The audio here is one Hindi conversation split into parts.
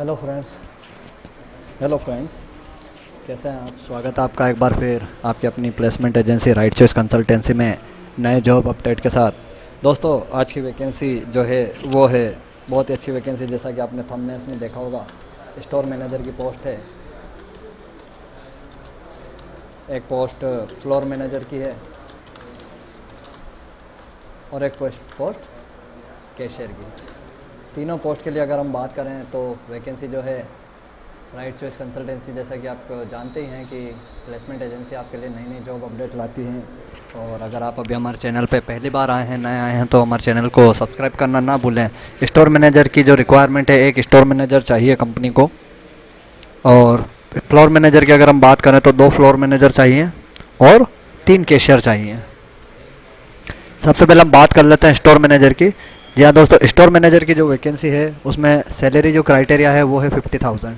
Hello friends. हेलो फ्रेंड्स, कैसे हैं आप? स्वागत है आपका एक बार फिर आपकी अपनी placement agency right choice consultancy में नए जॉब अपडेट के साथ। दोस्तों, आज की वैकेंसी जो है वो है बहुत ही अच्छी वैकेंसी। जैसा कि आपने थंबनेल्स में देखा होगा, स्टोर मैनेजर की पोस्ट है। एक पोस्ट फ्लोर मैनेजर की है और एक पोस्ट कैशियर की। तीनों पोस्ट के लिए अगर हम बात करें तो वैकेंसी जो है राइट चॉइस कंसल्टेंसी, जैसा कि आप जानते ही हैं कि प्लेसमेंट एजेंसी आपके लिए नई नई जॉब अपडेट लाती हैं। और अगर आप अभी हमारे चैनल पे पहली बार आए हैं, नए आए हैं, तो हमारे चैनल को सब्सक्राइब करना ना भूलें। स्टोर मैनेजर की जो रिक्वायरमेंट है, एक स्टोर मैनेजर चाहिए कंपनी को। और फ्लोर मैनेजर की अगर हम बात करें तो 2 फ्लोर मैनेजर चाहिए और 3 कैशियर चाहिए। सबसे पहले हम बात कर लेते हैं स्टोर मैनेजर की। जी हाँ दोस्तों, स्टोर मैनेजर की जो वैकेंसी है उसमें सैलरी जो क्राइटेरिया है वो है 50,000।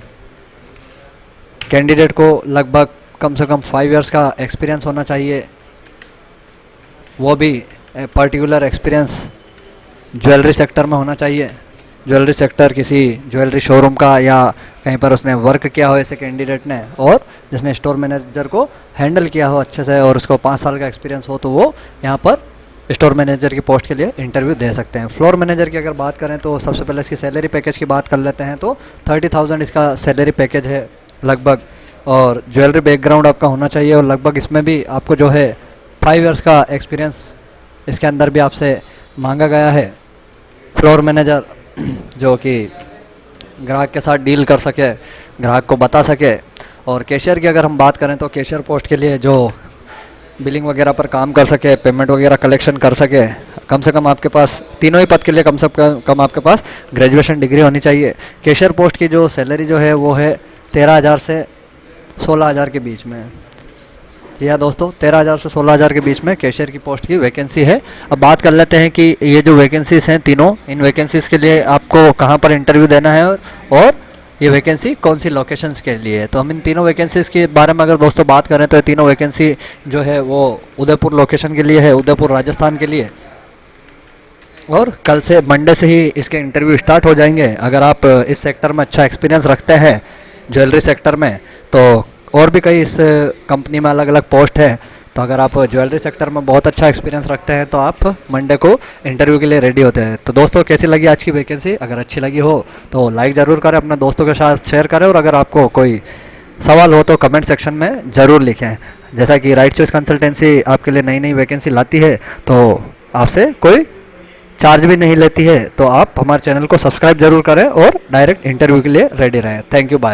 कैंडिडेट को लगभग कम से कम 5 इयर्स का एक्सपीरियंस होना चाहिए, वो भी पर्टिकुलर एक्सपीरियंस ज्वेलरी सेक्टर में होना चाहिए। ज्वेलरी सेक्टर किसी ज्वेलरी शोरूम का या कहीं पर उसने वर्क किया हो ऐसे कैंडिडेट ने, और जिसने स्टोर मैनेजर को हैंडल किया हो अच्छे से और उसको 5 साल का एक्सपीरियंस हो, तो वो यहाँ पर स्टोर मैनेजर की पोस्ट के लिए इंटरव्यू दे सकते हैं। फ्लोर मैनेजर की अगर बात करें तो सबसे पहले इसकी सैलरी पैकेज की बात कर लेते हैं। तो 30,000 इसका सैलरी पैकेज है लगभग। और ज्वेलरी बैकग्राउंड आपका होना चाहिए और लगभग इसमें भी आपको जो है 5 इयर्स का एक्सपीरियंस इसके अंदर भी आपसे मांगा गया है। फ्लोर मैनेजर जो कि ग्राहक के साथ डील कर सके, ग्राहक को बता सके। और कैशियर की अगर हम बात करें तो कैशियर पोस्ट के लिए जो बिलिंग वगैरह पर काम कर सके, पेमेंट वगैरह कलेक्शन कर सके। कम से कम आपके पास तीनों ही पद के लिए कम से कम आपके पास ग्रेजुएशन डिग्री होनी चाहिए। कैशियर पोस्ट की जो सैलरी जो है वो है 13,000 से 16,000 के बीच में। जी हाँ दोस्तों, 13,000 से 16,000 के बीच में कैशियर की पोस्ट की वैकेंसी है। अब बात कर लेते हैं कि ये जो वैकेंसीज़ हैं तीनों, इन वैकेंसीज़ के लिए आपको कहाँ पर इंटरव्यू देना है और ये वैकेंसी कौन सी लोकेशंस के लिए है। तो हम इन तीनों वैकेंसीज़ के बारे में अगर दोस्तों बात करें तो ये तीनों वैकेंसी जो है वो उदयपुर लोकेशन के लिए है, उदयपुर राजस्थान के लिए। और कल से मंडे से ही इसके इंटरव्यू स्टार्ट हो जाएंगे। अगर आप इस सेक्टर में अच्छा एक्सपीरियंस रखते हैं ज्वेलरी सेक्टर में, तो और भी कई इस कंपनी में अलग अलग पोस्ट है। तो अगर आप ज्वेलरी सेक्टर में बहुत अच्छा एक्सपीरियंस रखते हैं तो आप मंडे को इंटरव्यू के लिए रेडी होते हैं। तो दोस्तों, कैसी लगी आज की वैकेंसी? अगर अच्छी लगी हो तो लाइक ज़रूर करें, अपने दोस्तों के साथ शेयर करें। और अगर आपको कोई सवाल हो तो कमेंट सेक्शन में ज़रूर लिखें। जैसा कि राइट चॉइस कंसल्टेंसी आपके लिए नई नई वैकेंसी लाती है तो आपसे कोई चार्ज भी नहीं लेती है। तो आप हमारे चैनल को सब्सक्राइब जरूर करें और डायरेक्ट इंटरव्यू के लिए रेडी रहें। Thank you, bye.